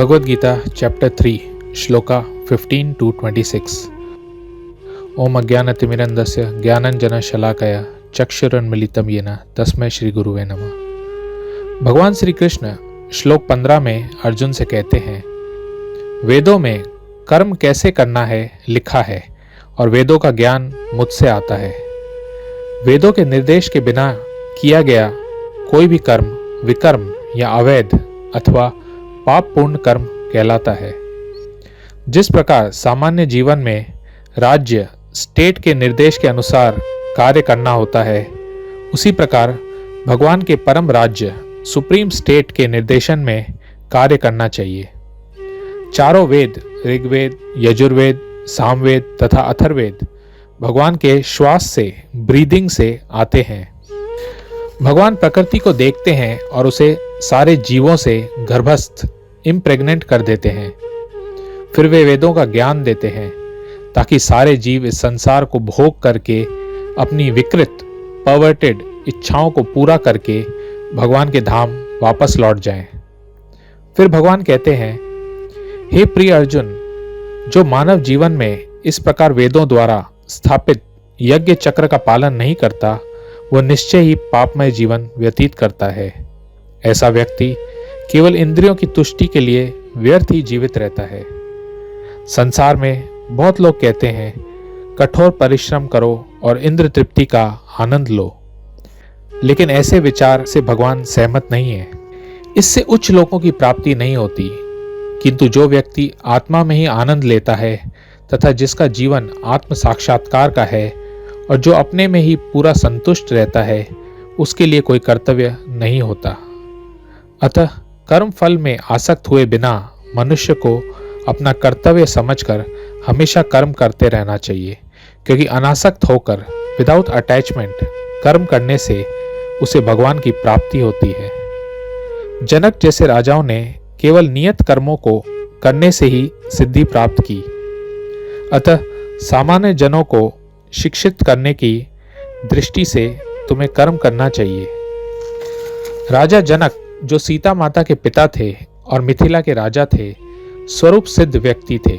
Bhagavad Gita chapter 3 श्लोका 15 to 26। ओम अज्ञानतिमिरन्धस्य ज्ञानञ्जनशलाकया चक्षुरुन्मीलितं येन तस्मै श्री गुरुवे नमः। भगवान श्री कृष्ण श्लोक 15 में अर्जुन से कहते हैं, वेदों में कर्म कैसे करना है लिखा है और वेदों का ज्ञान मुझसे आता है। वेदों के निर्देश के बिना किया गया कोई भी कर्म विकर्म या अवैध अथवा पापपूर्ण कर्म कहलाता है। जिस प्रकार सामान्य जीवन में राज्य स्टेट के निर्देश के अनुसार कार्य करना होता है, उसी प्रकार भगवान के परम राज्य सुप्रीम स्टेट के निर्देशन में कार्य करना चाहिए। चारों वेद ऋग्वेद, यजुर्वेद, सामवेद तथा अथर्ववेद भगवान के श्वास से, ब्रीदिंग से आते हैं। भगवान प्रकृति को देखते हैं और उसे सारे जीवों से गर्भस्थ इम्प्रेग्नेंट कर देते हैं। फिर वे वेदों का ज्ञान देते हैं ताकि सारे जीव इस संसार को भोग करके अपनी विकृत परवर्टेड इच्छाओं को पूरा करके भगवान के धाम वापस लौट जाएं। फिर भगवान कहते हैं, हे प्रिय अर्जुन, जो मानव जीवन में इस प्रकार वेदों द्वारा स्थापित यज्ञ चक्र का पालन नहीं करता, वह निश्चय ही पापमय जीवन व्यतीत करता है। ऐसा व्यक्ति केवल इंद्रियों की तुष्टि के लिए व्यर्थ ही जीवित रहता है। संसार में बहुत लोग कहते हैं, कठोर परिश्रम करो और इंद्र तृप्ति का आनंद लो, लेकिन ऐसे विचार से भगवान सहमत नहीं है। इससे उच्च लोगों की प्राप्ति नहीं होती, किंतु जो व्यक्ति आत्मा में ही आनंद लेता है तथा जिसका जीवन आत्म साक्षात्कार का है और जो अपने में ही पूरा संतुष्ट रहता है, उसके लिए कोई कर्तव्य नहीं होता। अतः कर्म फल में आसक्त हुए बिना मनुष्य को अपना कर्तव्य समझकर हमेशा कर्म करते रहना चाहिए, क्योंकि अनासक्त होकर विदाउट अटैचमेंट कर्म करने से उसे भगवान की प्राप्ति होती है। जनक जैसे राजाओं ने केवल नियत कर्मों को करने से ही सिद्धि प्राप्त की। अतः सामान्य जनों को शिक्षित करने की दृष्टि से तुम्हें कर्म करना चाहिए। राजा जनक, जो सीता माता के पिता थे और मिथिला के राजा थे, स्वरूप सिद्ध व्यक्ति थे।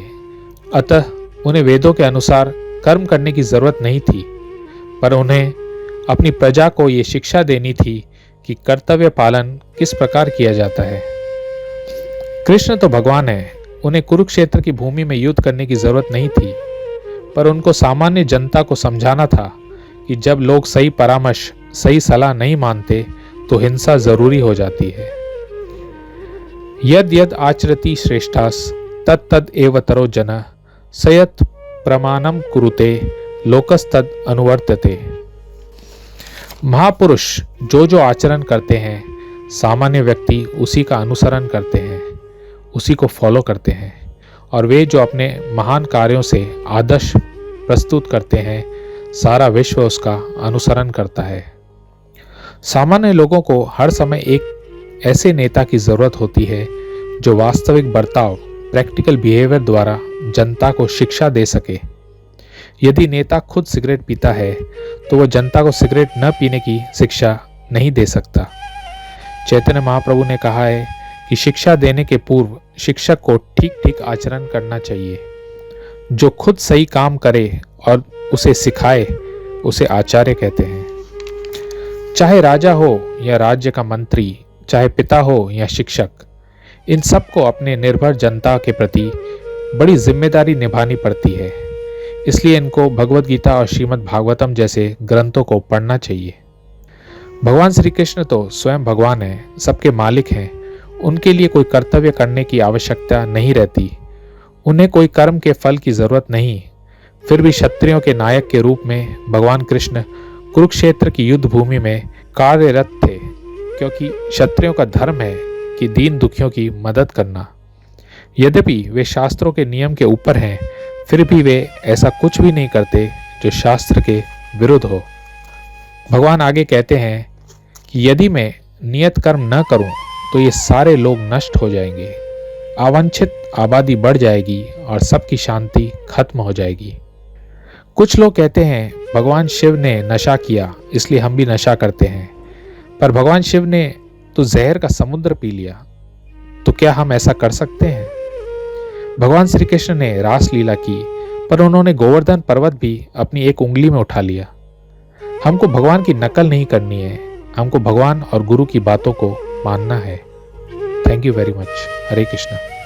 अतः उन्हें वेदों के अनुसार कर्म करने की जरूरत नहीं थी, पर उन्हें अपनी प्रजा को ये शिक्षा देनी थी कि कर्तव्य पालन किस प्रकार किया जाता है। कृष्ण तो भगवान है, उन्हें कुरुक्षेत्र की भूमि में युद्ध करने की जरूरत नहीं थी, पर उनको सामान्य जनता को समझाना था कि जब लोग सही परामर्श, सही सलाह नहीं मानते तो हिंसा जरूरी हो जाती है। यद यद आचरति श्रेष्ठास तत्तद एव तरो जन सयत प्रमाणम कुरुते लोकस्तद अनुवर्तते। महापुरुष जो जो आचरण करते हैं, सामान्य व्यक्ति उसी का अनुसरण करते हैं, उसी को फॉलो करते हैं, और वे जो अपने महान कार्यों से आदर्श प्रस्तुत करते हैं, सारा विश्व उसका अनुसरण करता है। सामान्य लोगों को हर समय एक ऐसे नेता की जरूरत होती है जो वास्तविक बर्ताव, प्रैक्टिकल बिहेवियर द्वारा जनता को शिक्षा दे सके। यदि नेता खुद सिगरेट पीता है तो वह जनता को सिगरेट न पीने की शिक्षा नहीं दे सकता। चैतन्य महाप्रभु ने कहा है कि शिक्षा देने के पूर्व शिक्षक को ठीक ठीक आचरण करना चाहिए। जो खुद सही काम करे और उसे सिखाए, उसे आचार्य कहते हैं। चाहे राजा हो या राज्य का मंत्री, चाहे पिता हो या शिक्षक, इन सबको अपने निर्भर जनता के प्रति बड़ी जिम्मेदारी निभानी पड़ती है। इसलिए इनको भगवद गीता और श्रीमद् भागवतम जैसे ग्रंथों को पढ़ना चाहिए। भगवान श्री कृष्ण तो स्वयं भगवान हैं, सबके मालिक हैं। उनके लिए कोई कर्तव्य करने की आवश्यकता नहीं रहती। उन्हें कोई कर्म के फल की जरूरत नहीं। फिर भी क्षत्रियों के नायक के रूप में भगवान कृष्ण कुरुक्षेत्र की युद्ध भूमि में कार्यरत थे, क्योंकि क्षत्रियों का धर्म है कि दीन दुखियों की मदद करना। यद्यपि वे शास्त्रों के नियम के ऊपर हैं, फिर भी वे ऐसा कुछ भी नहीं करते जो शास्त्र के विरुद्ध हो। भगवान आगे कहते हैं कि यदि मैं नियत कर्म न करूं तो ये सारे लोग नष्ट हो जाएंगे, अवांछित आबादी बढ़ जाएगी और सबकी शांति खत्म हो जाएगी। कुछ लोग कहते हैं भगवान शिव ने नशा किया इसलिए हम भी नशा करते हैं, पर भगवान शिव ने तो जहर का समुद्र पी लिया। तो क्या हम ऐसा कर सकते हैं? भगवान श्री कृष्ण ने रास लीला की, पर उन्होंने गोवर्धन पर्वत भी अपनी एक उंगली में उठा लिया। हमको भगवान की नकल नहीं करनी है, हमको भगवान और गुरु की बातों को मानना है। Thank you very much. Hare Krishna.